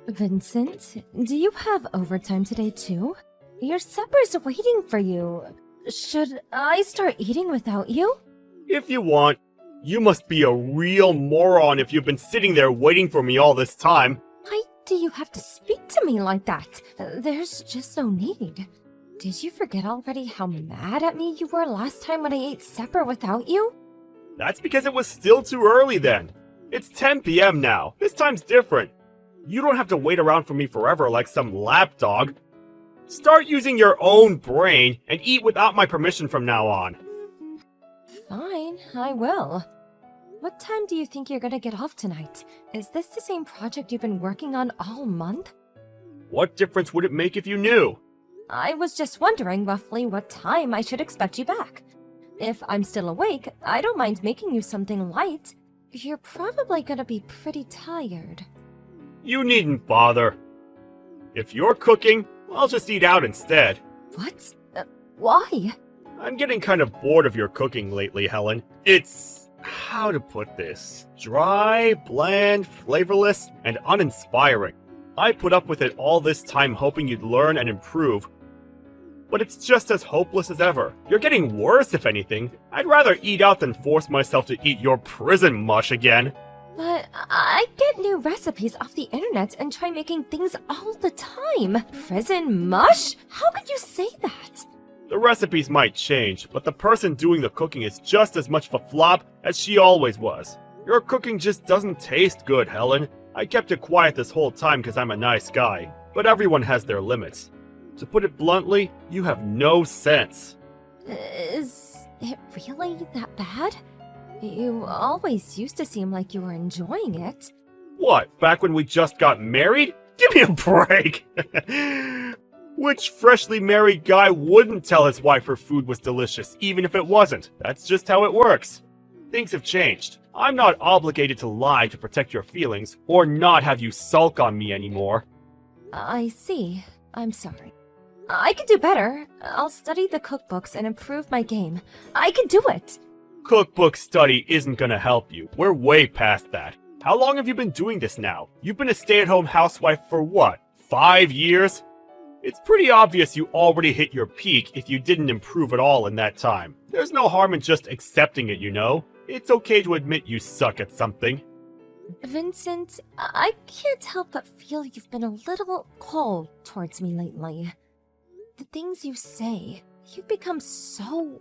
Vincent, do you have overtime today too? Your supper's waiting for you. Should I start eating without you? If you want. You must be a real moron if you've been sitting there waiting for me all this time. Why do you have to speak to me like that? There's just no need. Did you forget already how mad at me you were last time when I ate supper without you? That's because it was still too early then. It's 10 p.m. now. This time's different. You don't have to wait around for me forever like some lapdog. Start using your own brain and eat without my permission from now on. Fine, I will. What time do you think you're gonna get off tonight? Is this the same project you've been working on all month? What difference would it make if you knew? I was just wondering roughly what time I should expect you back. If I'm still awake, I don't mind making you something light. You're probably gonna be pretty tired. You needn't bother. If you're cooking, I'll just eat out instead. What? Why? I'm getting kind of bored of your cooking lately, Helen. It's... how to put this? Dry, bland, flavorless, and uninspiring. I put up with it all this time hoping you'd learn and improve. But it's just as hopeless as ever. You're getting worse, if anything. I'd rather eat out than force myself to eat your prison mush again. But I get new recipes off the internet and try making things all the time. Prison mush? How could you say that? The recipes might change, but the person doing the cooking is just as much of a flop as she always was. Your cooking just doesn't taste good, Helen. I kept it quiet this whole time because I'm a nice guy, but everyone has their limits. To put it bluntly, you have no sense. Is it really that bad? You always used to seem like you were enjoying it. What, back when we just got married? Give me a break! Which freshly married guy wouldn't tell his wife her food was delicious, even if it wasn't? That's just how it works. Things have changed. I'm not obligated to lie to protect your feelings, or not have you sulk on me anymore. I see. I'm sorry. I can do better. I'll study the cookbooks and improve my game. I can do it! Cookbook study isn't gonna help you. We're way past that. How long have you been doing this now? You've been a stay-at-home housewife for what, 5 years? It's pretty obvious you already hit your peak if you didn't improve at all in that time. There's no harm in just accepting it, you know? It's okay to admit you suck at something. Vincent, I can't help but feel you've been a little cold towards me lately. The things you say, you've become so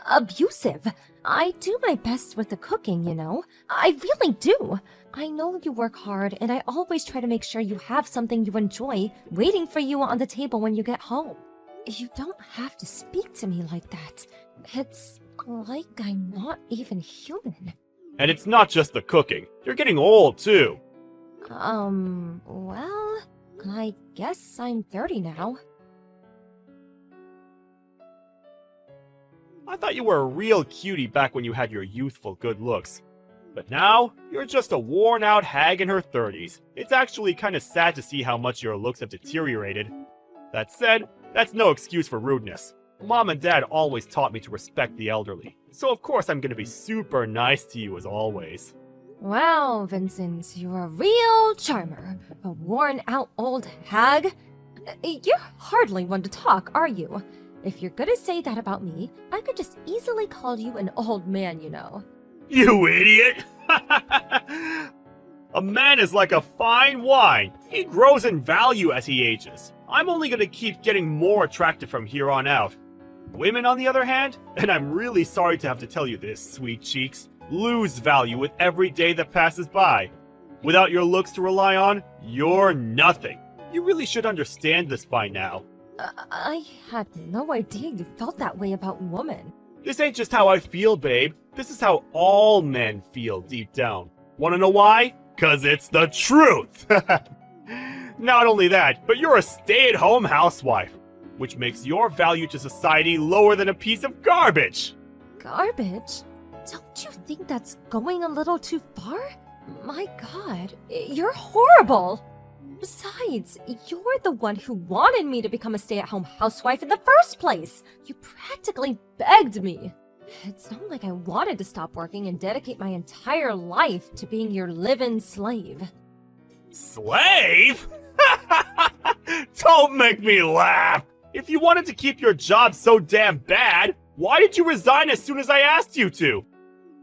abusive. I do my best with the cooking, you know. I really do. I know you work hard, and I always try to make sure you have something you enjoy waiting for you on the table when you get home. You don't have to speak to me like that. It's like I'm not even human. And it's not just the cooking. You're getting old, too. Well, I guess I'm 30 now. I thought you were a real cutie back when you had your youthful good looks. But now, you're just a worn-out hag in her 30s. It's actually kind of sad to see how much your looks have deteriorated. That said, that's no excuse for rudeness. Mom and Dad always taught me to respect the elderly, so of course I'm gonna be super nice to you as always. Wow, Vincent, you're a real charmer. A worn-out old hag. You're hardly one to talk, are you? If you're gonna say that about me, I could just easily call you an old man, you know. You idiot! A man is like a fine wine. He grows in value as he ages. I'm only gonna keep getting more attractive from here on out. Women, on the other hand, and I'm really sorry to have to tell you this, sweet cheeks, lose value with every day that passes by. Without your looks to rely on, you're nothing. You really should understand this by now. I had no idea you felt that way about women. This ain't just how I feel, babe. This is how all men feel deep down. Wanna know why? 'Cause it's the truth! Not only that, but you're a stay-at-home housewife, which makes your value to society lower than a piece of garbage! Garbage? Don't you think that's going a little too far? My god, you're horrible! Besides, you're the one who wanted me to become a stay-at-home housewife in the first place! You practically begged me! It's not like I wanted to stop working and dedicate my entire life to being your live-in slave. Slave? Don't make me laugh! If you wanted to keep your job so damn bad, why did you resign as soon as I asked you to?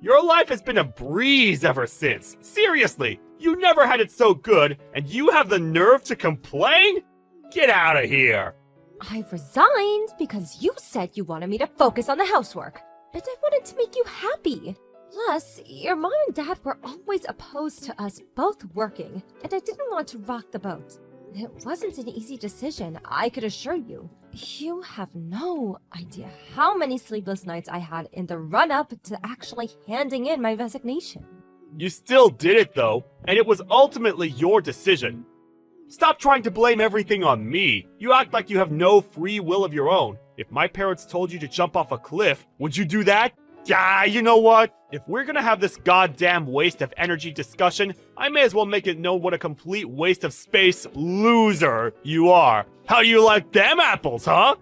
Your life has been a breeze ever since. Seriously, you never had it so good, and you have the nerve to complain? Get out of here! I resigned because you said you wanted me to focus on the housework, and I wanted to make you happy. Plus, your mom and dad were always opposed to us both working, and I didn't want to rock the boat. It wasn't an easy decision, I could assure you. You have no idea how many sleepless nights I had in the run-up to actually handing in my resignation. You still did it though, and it was ultimately your decision. Stop trying to blame everything on me. You act like you have no free will of your own. If my parents told you to jump off a cliff, would you do that? Yeah, you know what? If we're gonna have this goddamn waste of energy discussion, I may as well make it known what a complete waste of space loser you are. How you like them apples, huh?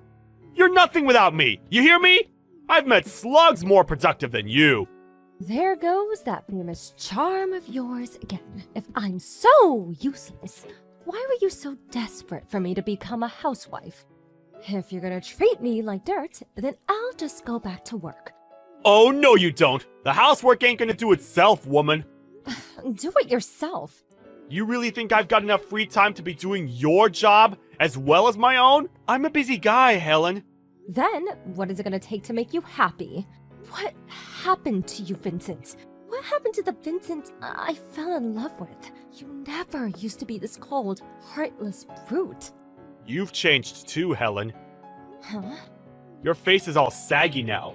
You're nothing without me, you hear me? I've met slugs more productive than you. There goes that famous charm of yours again. If I'm so useless, why were you so desperate for me to become a housewife? If you're gonna treat me like dirt, then I'll just go back to work. Oh, no you don't. The housework ain't gonna do itself, woman. Do it yourself. You really think I've got enough free time to be doing your job as well as my own? I'm a busy guy, Helen. Then, what is it gonna take to make you happy? What happened to you, Vincent? What happened to the Vincent I fell in love with? You never used to be this cold, heartless brute. You've changed too, Helen. Huh? Your face is all saggy now.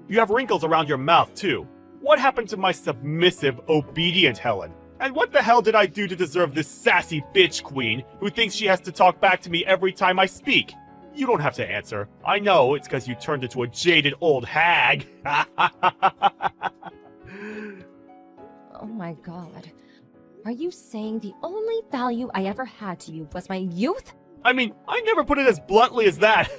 You have wrinkles around your mouth, too. What happened to my submissive, obedient Helen? And what the hell did I do to deserve this sassy bitch queen who thinks she has to talk back to me every time I speak? You don't have to answer. I know it's because you turned into a jaded old hag. Oh my god. Are you saying the only value I ever had to you was my youth? I mean, I never put it as bluntly as that.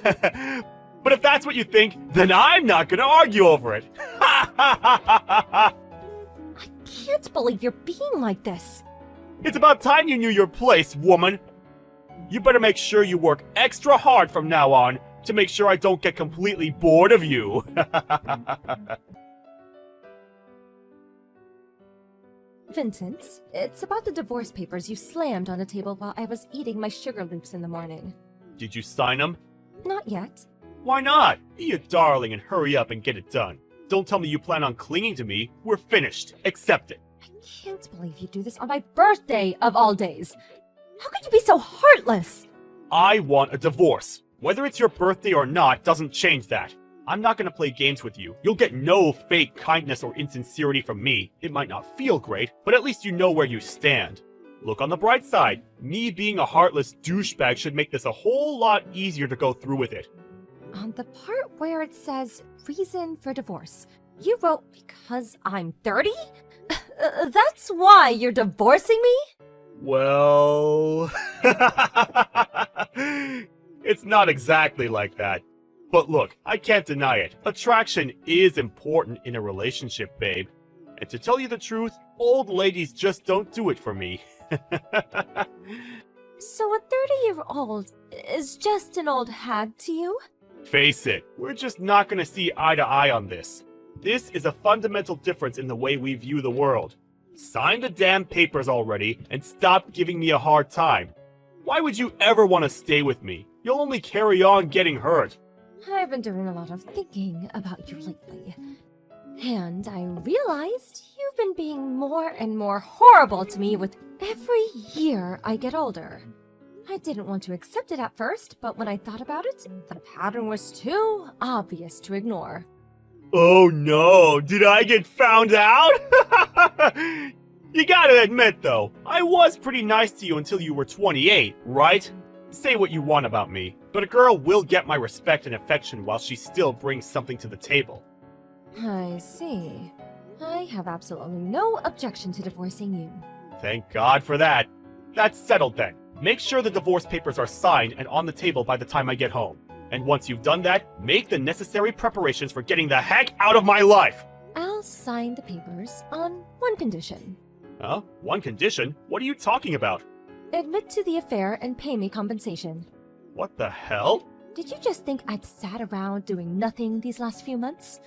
But if that's what you think, then I'm not gonna argue over it. I can't believe you're being like this. It's about time you knew your place, woman. You better make sure you work extra hard from now on to make sure I don't get completely bored of you. Vincent, it's about the divorce papers you slammed on the table while I was eating my sugar loops in the morning. Did you sign them? Not yet. Why not? Be a darling and hurry up and get it done. Don't tell me you plan on clinging to me. We're finished. Accept it. I can't believe you do this on my birthday of all days. How could you be so heartless? I want a divorce. Whether it's your birthday or not doesn't change that. I'm not gonna play games with you. You'll get no fake kindness or insincerity from me. It might not feel great, but at least you know where you stand. Look on the bright side. Me being a heartless douchebag should make this a whole lot easier to go through with it. On the part where it says reason for divorce, you wrote because I'm 30? That's why you're divorcing me? Well... It's not exactly like that. But look, I can't deny it. Attraction is important in a relationship, babe. And to tell you the truth, old ladies just don't do it for me. So a 30-year-old is just an old hag to you? Face it, we're just not gonna see eye to eye on this. This is a fundamental difference in the way we view the world. Sign the damn papers already and stop giving me a hard time. Why would you ever want to stay with me? You'll only carry on getting hurt. I've been doing a lot of thinking about you lately. And I realized you've been being more and more horrible to me with every year I get older. I didn't want to accept it at first, but when I thought about it, the pattern was too obvious to ignore. Oh no, did I get found out? You gotta admit though, I was pretty nice to you until you were 28, right? Say what you want about me, but a girl will get my respect and affection while she still brings something to the table. I see. I have absolutely no objection to divorcing you. Thank God for that. That's settled then. Make sure the divorce papers are signed and on the table by the time I get home. And once you've done that, make the necessary preparations for getting the heck out of my life! I'll sign the papers on one condition. Huh? One condition? What are you talking about? Admit to the affair and pay me compensation. What the hell? Did you just think I'd sat around doing nothing these last few months?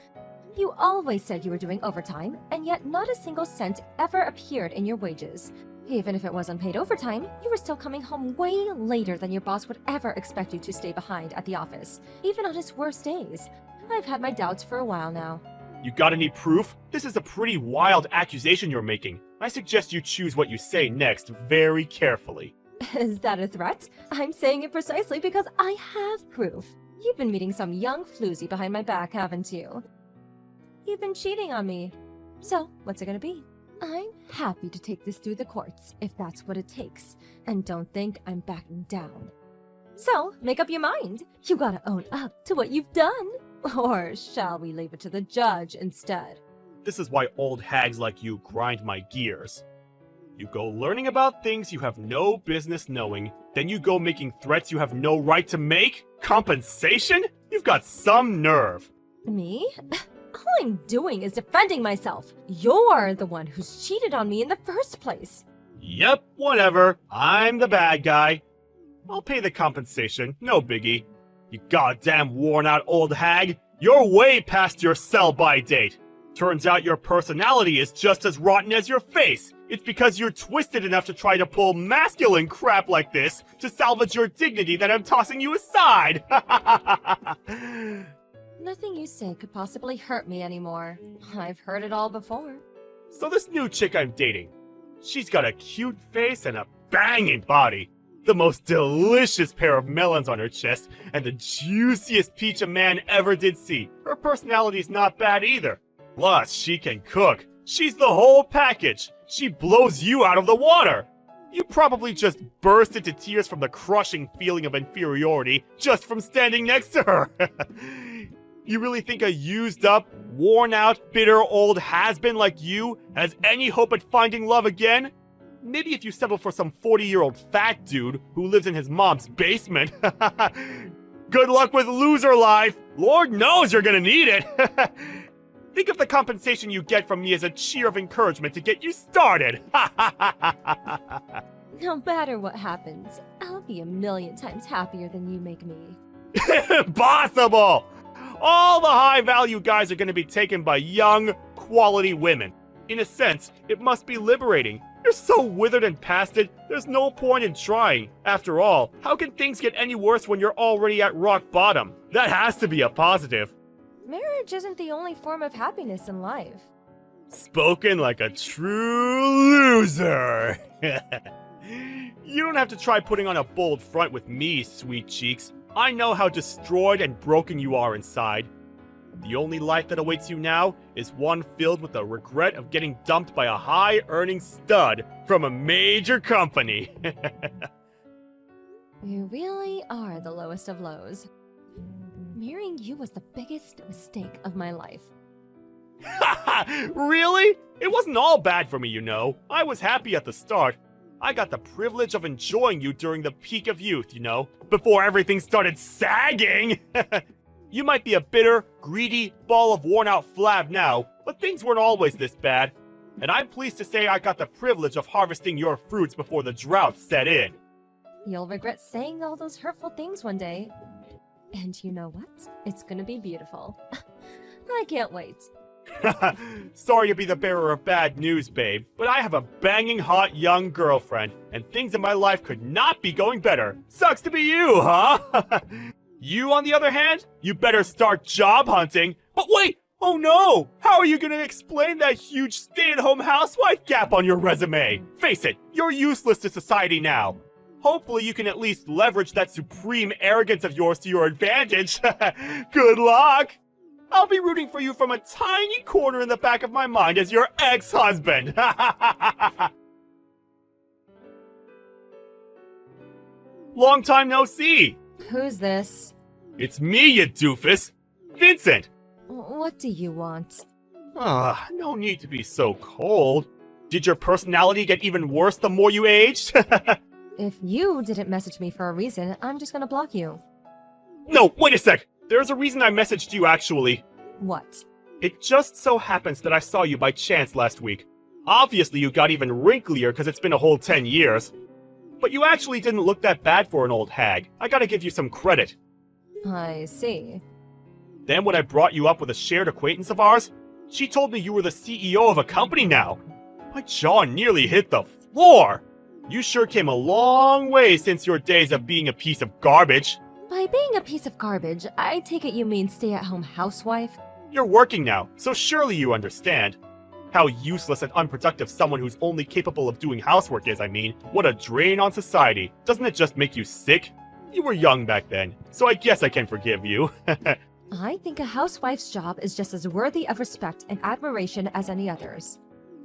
You always said you were doing overtime, and yet not a single cent ever appeared in your wages. Even if it was unpaid overtime, you were still coming home way later than your boss would ever expect you to stay behind at the office, even on his worst days. I've had my doubts for a while now. You got any proof? This is a pretty wild accusation you're making. I suggest you choose what you say next very carefully. Is that a threat? I'm saying it precisely because I have proof. You've been meeting some young floozy behind my back, haven't you? You've been cheating on me. So, what's it gonna be? I'm happy to take this through the courts, if that's what it takes, and don't think I'm backing down. So, make up your mind. You gotta own up to what you've done. Or shall we leave it to the judge instead? This is why old hags like you grind my gears. You go learning about things you have no business knowing, then you go making threats you have no right to make? Compensation? You've got some nerve. Me? All I'm doing is defending myself. You're the one who's cheated on me in the first place. Yep, whatever. I'm the bad guy. I'll pay the compensation, no biggie. You goddamn worn-out old hag. You're way past your sell-by date. Turns out your personality is just as rotten as your face. It's because you're twisted enough to try to pull masculine crap like this to salvage your dignity that I'm tossing you aside. Nothing you say could possibly hurt me anymore. I've heard it all before. So this new chick I'm dating, she's got a cute face and a banging body. The most delicious pair of melons on her chest, and the juiciest peach a man ever did see. Her personality's not bad either. Plus, she can cook. She's the whole package. She blows you out of the water. You probably just burst into tears from the crushing feeling of inferiority just from standing next to her. You really think a used up, worn out, bitter old has-been like you has any hope at finding love again? Maybe if you settle for some 40-year-old fat dude who lives in his mom's basement. Good luck with loser life. Lord knows you're gonna need it. Think of the compensation you get from me as a cheer of encouragement to get you started. No matter what happens, I'll be a million times happier than you make me. Impossible! All the high-value guys are going to be taken by young, quality women. In a sense, it must be liberating. You're so withered and past it, there's no point in trying. After all, how can things get any worse when you're already at rock bottom? That has to be a positive. Marriage isn't the only form of happiness in life. Spoken like a true loser. You don't have to try putting on a bold front with me, sweet cheeks. I know how destroyed and broken you are inside. The only life that awaits you now is one filled with the regret of getting dumped by a high-earning stud from a major company. You really are the lowest of lows. Marrying you was the biggest mistake of my life. Really? It wasn't all bad for me, you know. I was happy at the start. I got the privilege of enjoying you during the peak of youth, you know, before everything started sagging. You might be a bitter, greedy ball of worn-out flab now, but things weren't always this bad. And I'm pleased to say I got the privilege of harvesting your fruits before the drought set in. You'll regret saying all those hurtful things one day. And you know what? It's gonna be beautiful. I can't wait. Sorry to be the bearer of bad news, babe, but I have a banging hot young girlfriend, and things in my life could not be going better. Sucks to be you, huh? You, on the other hand, you better start job hunting. But wait! Oh no! How are you gonna explain that huge stay-at-home housewife gap on your resume? Face it, you're useless to society now. Hopefully you can at least leverage that supreme arrogance of yours to your advantage. Good luck! I'll be rooting for you from a tiny corner in the back of my mind as your ex-husband. Long time no see. Who's this? It's me, you doofus. Vincent. What do you want? No need to be so cold. Did your personality get even worse the more you aged? If you didn't message me for a reason, I'm just gonna block you. No, wait a sec. There's a reason I messaged you, actually. What? It just so happens that I saw you by chance last week. Obviously, you got even wrinklier because it's been a whole 10 years. But you actually didn't look that bad for an old hag. I gotta give you some credit. I see. Then when I brought you up with a shared acquaintance of ours, she told me you were the CEO of a company now. My jaw nearly hit the floor. You sure came a long way since your days of being a piece of garbage. By being a piece of garbage, I take it you mean stay-at-home housewife? You're working now, so surely you understand. How useless and unproductive someone who's only capable of doing housework is, I mean. What a drain on society. Doesn't it just make you sick? You were young back then, so I guess I can forgive you. I think a housewife's job is just as worthy of respect and admiration as any others.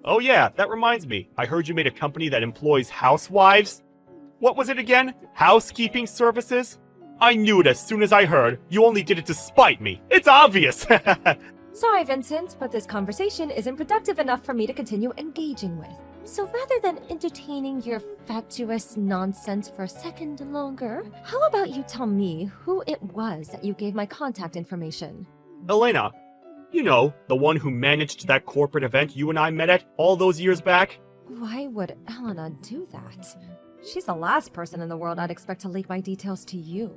Oh yeah, that reminds me. I heard you made a company that employs housewives? What was it again? Housekeeping services? I knew it as soon as I heard. You only did it to spite me. It's obvious! Sorry, Vincent, but this conversation isn't productive enough for me to continue engaging with. So rather than entertaining your fatuous nonsense for a second longer, how about you tell me who it was that you gave my contact information? Elena, you know, the one who managed that corporate event you and I met at all those years back? Why would Elena do that? She's the last person in the world I'd expect to leak my details to you.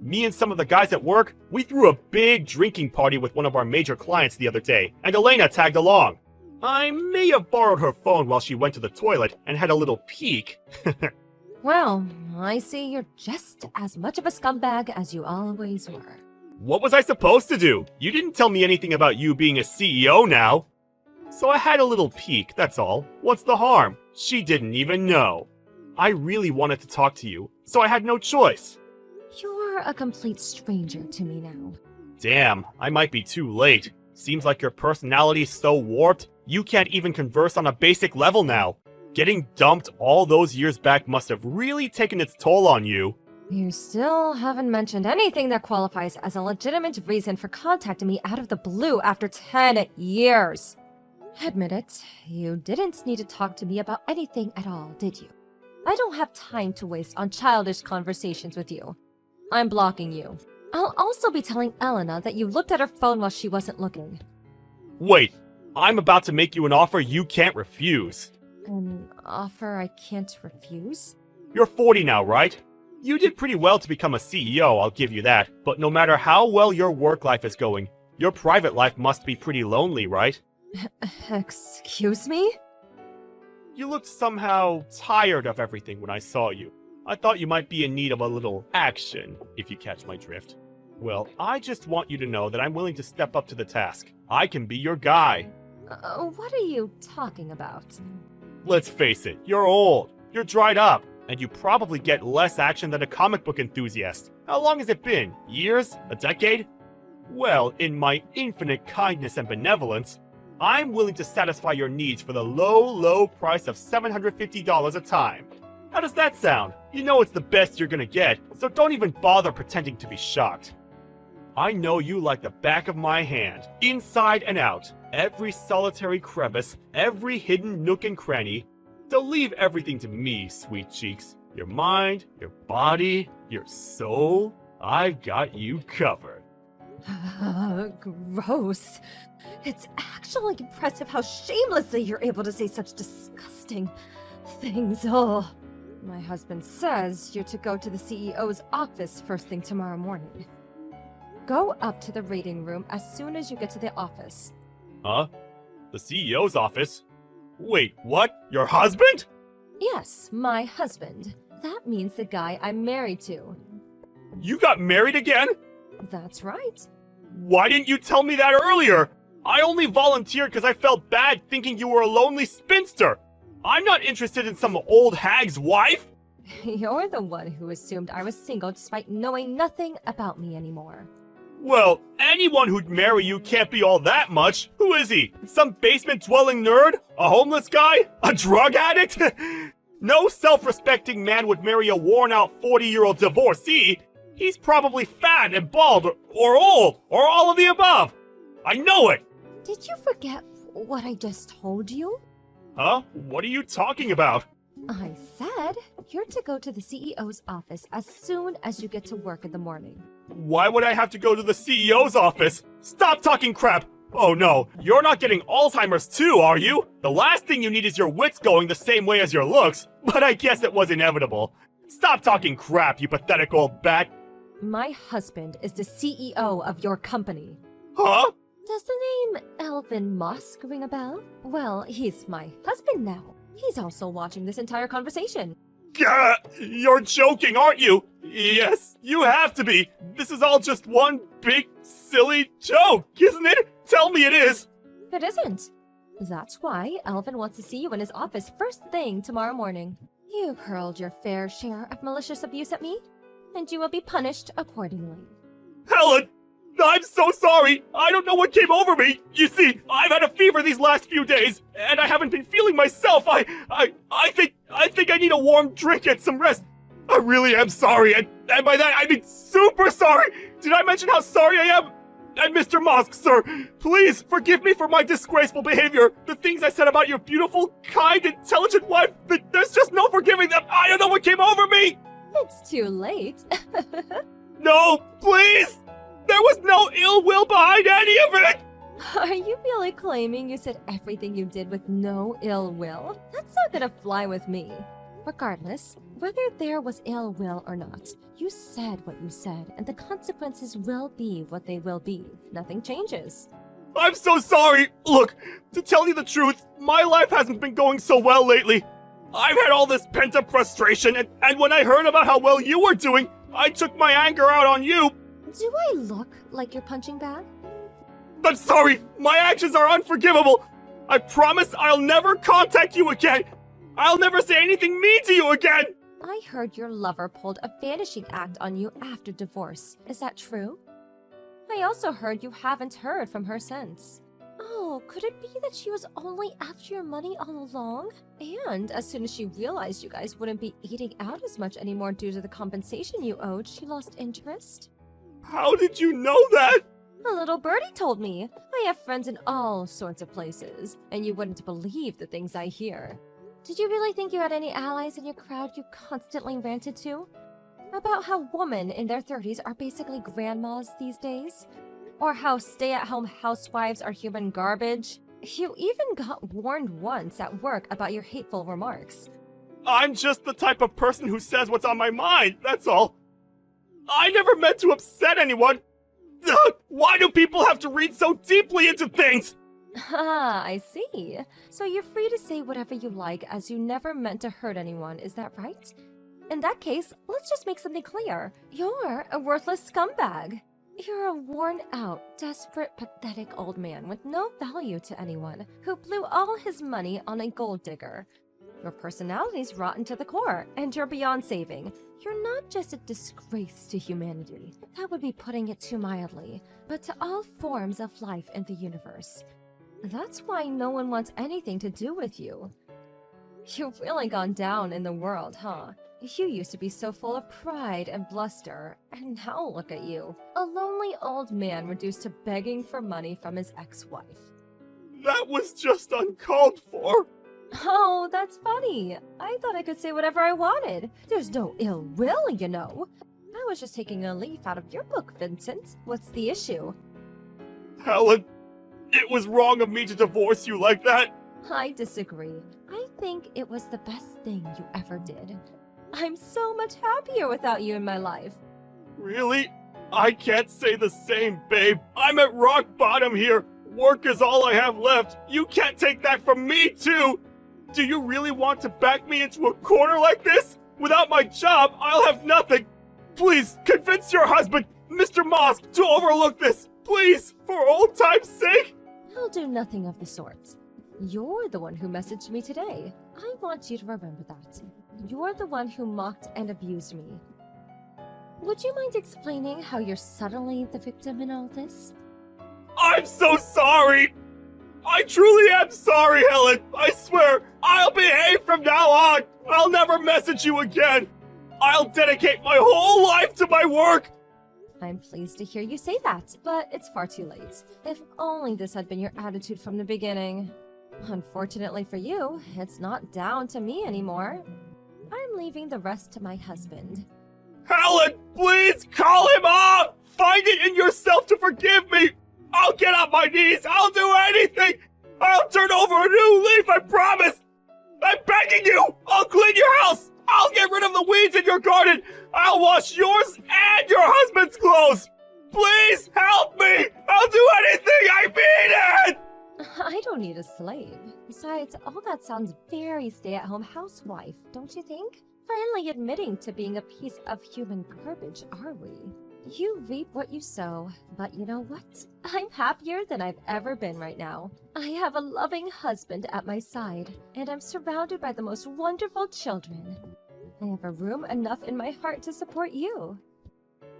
Me and some of the guys at work, we threw a big drinking party with one of our major clients the other day, and Elena tagged along. I may have borrowed her phone while she went to the toilet and had a little peek. Well, I see you're just as much of a scumbag as you always were. What was I supposed to do? You didn't tell me anything about you being a CEO now. So I had a little peek, that's all. What's the harm? She didn't even know. I really wanted to talk to you, so I had no choice. You're a complete stranger to me now. Damn, I might be too late. Seems like your personality's so warped, you can't even converse on a basic level now. Getting dumped all those years back must have really taken its toll on you. You still haven't mentioned anything that qualifies as a legitimate reason for contacting me out of the blue after 10 years. Admit it, you didn't need to talk to me about anything at all, did you? I don't have time to waste on childish conversations with you. I'm blocking you. I'll also be telling Elena that you looked at her phone while she wasn't looking. Wait, I'm about to make you an offer you can't refuse. An offer I can't refuse? You're 40 now, right? You did pretty well to become a CEO, I'll give you that. But no matter how well your work life is going, your private life must be pretty lonely, right? Excuse me? You looked somehow tired of everything when I saw you. I thought you might be in need of a little action, if you catch my drift. Well, I just want you to know that I'm willing to step up to the task. I can be your guy. What are you talking about? Let's face it, you're old, you're dried up, and you probably get less action than a comic book enthusiast. How long has it been? Years? A decade? Well, in my infinite kindness and benevolence, I'm willing to satisfy your needs for the low price of $750 a time. How does that sound? You know it's the best you're gonna get, so don't even bother pretending to be shocked. I know you like the back of my hand, inside and out, every solitary crevice, every hidden nook and cranny. So leave everything to me, sweet cheeks. Your mind, your body, your soul, I've got you covered. Gross. It's actually impressive how shamelessly you're able to say such disgusting things. Oh. My husband says you're to go to the CEO's office first thing tomorrow morning. Go up to the reading room as soon as you get to the office. Huh? The CEO's office? Wait, what? Your husband? Yes, my husband. That means the guy I'm married to. You got married again? That's right. Why didn't you tell me that earlier? I only volunteered because I felt bad thinking you were a lonely spinster. I'm not interested in some old hag's wife. You're the one who assumed I was single despite knowing nothing about me anymore. Well, anyone who'd marry you can't be all that much. Who is he? Some basement-dwelling nerd? A homeless guy? A drug addict? No self-respecting man would marry a worn-out 40-year-old divorcee. He's probably fat and bald, or old, or all of the above. I know it! Did you forget what I just told you? Huh? What are you talking about? I said you're to go to the CEO's office as soon as you get to work in the morning. Why would I have to go to the CEO's office? Stop talking crap! Oh no, you're not getting Alzheimer's too, are you? The last thing you need is your wits going the same way as your looks, but I guess it was inevitable. Stop talking crap, you pathetic old bat. My husband is the CEO of your company. Huh? Does the name Elvin Musk ring a bell? Well, he's my husband now. He's also watching this entire conversation. Gah, you're joking, aren't you? Yes, you have to be. This is all just one big, silly joke, isn't it? Tell me it is. It isn't. That's why Elvin wants to see you in his office first thing tomorrow morning. You've hurled your fair share of malicious abuse at me, and you will be punished accordingly. Helen, I'm so sorry. I don't know what came over me. You see, I've had a fever these last few days, and I haven't been feeling myself. I think I need a warm drink and some rest. I really am sorry, and by that I mean super sorry. Did I mention how sorry I am? And Mr. Musk, sir, please forgive me for my disgraceful behavior. The things I said about your beautiful, kind, intelligent wife, there's just no forgiving them. I don't know what came over me. It's too late. No, please. There was no ill will behind any of it. Are you really claiming you said everything you did with no ill will? That's not gonna fly with me. Regardless, whether there was ill will or not, you said what you said, and the consequences will be what they will be. Nothing changes. I'm so sorry. Look, to tell you the truth, my life hasn't been going so well lately. I've had all this pent-up frustration, and when I heard about how well you were doing, I took my anger out on you. Do I look like your punching bag? I'm sorry, my actions are unforgivable. I promise I'll never contact you again. I'll never say anything mean to you again. I heard your lover pulled a vanishing act on you after divorce. Is that true? I also heard you haven't heard from her since. Oh, could it be that she was only after your money all along? And as soon as she realized you guys wouldn't be eating out as much anymore due to the compensation you owed, she lost interest? How did you know that? A little birdie told me. I have friends in all sorts of places, and you wouldn't believe the things I hear. Did you really think you had any allies in your crowd you constantly ranted to? About how women in their 30s are basically grandmas these days? Or how stay-at-home housewives are human garbage? You even got warned once at work about your hateful remarks. I'm just the type of person who says what's on my mind, that's all. I never meant to upset anyone. Ugh, why do people have to read so deeply into things? Ah, I see. So you're free to say whatever you like as you never meant to hurt anyone, is that right? In that case, let's just make something clear. You're a worthless scumbag. You're a worn-out, desperate, pathetic old man with no value to anyone who blew all his money on a gold digger. Your personality's rotten to the core, and you're beyond saving. You're not just a disgrace to humanity. That would be putting it too mildly, but to all forms of life in the universe. That's why no one wants anything to do with you. You've really gone down in the world, huh? You used to be so full of pride and bluster, and now look at you. A lonely old man reduced to begging for money from his ex-wife. That was just uncalled for. Oh, that's funny. I thought I could say whatever I wanted. There's no ill will, you know. I was just taking a leaf out of your book, Vincent. What's the issue? Helen, it was wrong of me to divorce you like that. I disagree. I think it was the best thing you ever did. I'm so much happier without you in my life. Really? I can't say the same, babe. I'm at rock bottom here. Work is all I have left. You can't take that from me, too. Do you really want to back me into a corner like this? Without my job, I'll have nothing. Please, convince your husband, Mr. Musk, to overlook this. Please, for old time's sake. I'll do nothing of the sort. You're the one who messaged me today. I want you to remember that. You're the one who mocked and abused me. Would you mind explaining how you're suddenly the victim in all this? I'm so sorry. I truly am sorry, Helen. I swear, I'll behave from now on. I'll never message you again. I'll dedicate my whole life to my work. I'm pleased to hear you say that, but it's far too late. If only this had been your attitude from the beginning. Unfortunately for you, it's not down to me anymore. I'm leaving the rest to my husband. Helen, please call him off! Find it in yourself to forgive me! I'll get on my knees! I'll do anything! I'll turn over a new leaf, I promise! I'm begging you! I'll clean your house! I'll get rid of the weeds in your garden! I'll wash yours and your husband's clothes! Please help me! I'll do anything! I mean it! I don't need a slave. Besides, all that sounds very stay-at-home housewife, don't you think? Finally admitting to being a piece of human garbage, are we? You reap what you sow, but you know what? I'm happier than I've ever been right now. I have a loving husband at my side, and I'm surrounded by the most wonderful children. I have a room enough in my heart to support you.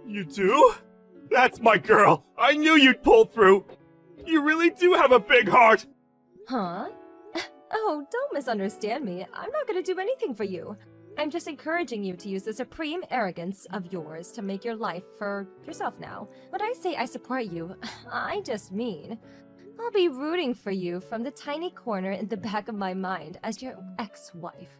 You do? That's my girl! I knew you'd pull through! You really do have a big heart! Huh? Oh, don't misunderstand me. I'm not gonna do anything for you. I'm just encouraging you to use the supreme arrogance of yours to make your life for yourself now. When I say I support you, I just mean I'll be rooting for you from the tiny corner in the back of my mind as your ex-wife.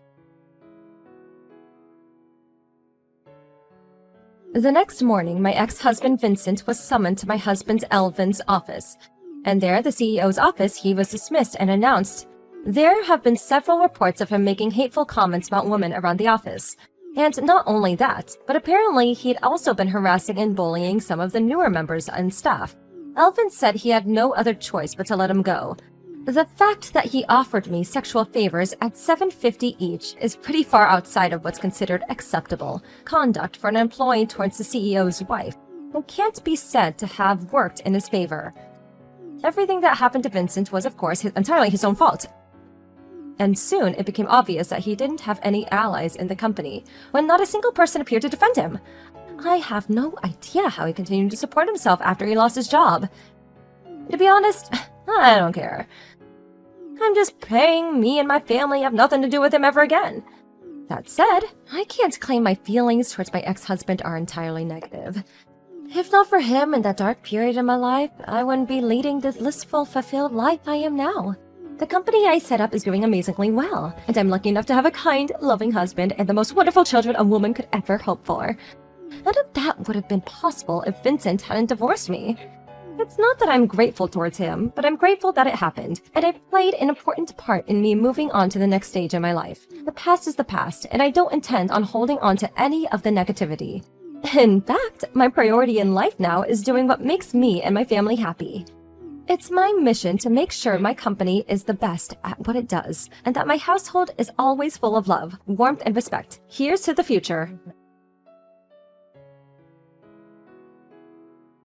The next morning, my ex-husband Vincent was summoned to my husband Elvin's office. And there, at the CEO's office, he was dismissed and announced, "There have been several reports of him making hateful comments about women around the office. And not only that, but apparently he'd also been harassing and bullying some of the newer members and staff." Elvin said he had no other choice but to let him go. The fact that he offered me sexual favors at $7.50 each is pretty far outside of what's considered acceptable conduct for an employee towards the CEO's wife, who can't be said to have worked in his favor. Everything that happened to Vincent was, of course, entirely his own fault. And soon it became obvious that he didn't have any allies in the company, when not a single person appeared to defend him. I have no idea how he continued to support himself after he lost his job. To be honest, I don't care. I'm just praying me and my family have nothing to do with him ever again. That said, I can't claim my feelings towards my ex-husband are entirely negative. If not for him and that dark period in my life, I wouldn't be leading the blissful, fulfilled life I am now. The company I set up is doing amazingly well, and I'm lucky enough to have a kind, loving husband and the most wonderful children a woman could ever hope for. None of that would have been possible if Vincent hadn't divorced me. It's not that I'm grateful towards him, but I'm grateful that it happened, and it played an important part in me moving on to the next stage in my life. The past is the past, and I don't intend on holding on to any of the negativity. In fact, my priority in life now is doing what makes me and my family happy. It's my mission to make sure my company is the best at what it does, and that my household is always full of love, warmth, and respect. Here's to the future.